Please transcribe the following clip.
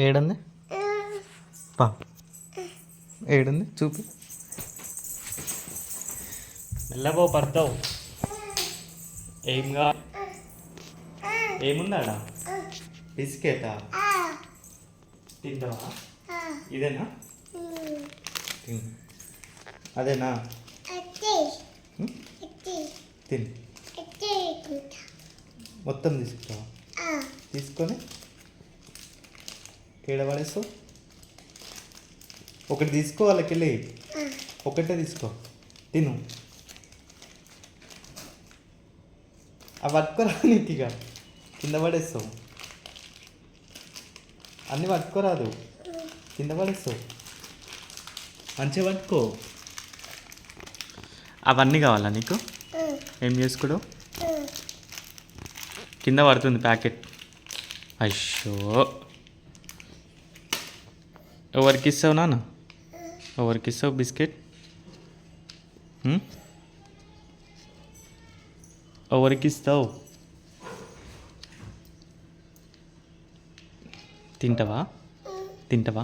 ఏడుంది పా, ఏడుంది చూపి. మెల్లబో పడతావు. ఏంగా ఏముందాడా? బిస్కెటా? తింటావా? ఇదేనా? అదేనా? తిన్. మొత్తం తీసుకుంటావా? తీసుకొని ఏడబడేస్తావు. ఒకటి తీసుకో, వాళ్ళకి వెళ్ళి ఒకటే తీసుకో, తిను. అవి పట్టుకోరా నీట్గా, కింద పడేస్తావు. అన్నీ పట్టుకోరాదు, కింద పడేస్తావు. మంచిగా పట్టుకో. అవన్నీ కావాలా నీకు? ఏం చేసుకోడు? కింద పడుతుంది ప్యాకెట్. అయ్యో, ఎవరికి ఇస్తావు నాన్న? ఎవరికి ఇస్తావు బిస్కెట్? ఎవరికి ఇస్తావు? తింటావా? తింటావా?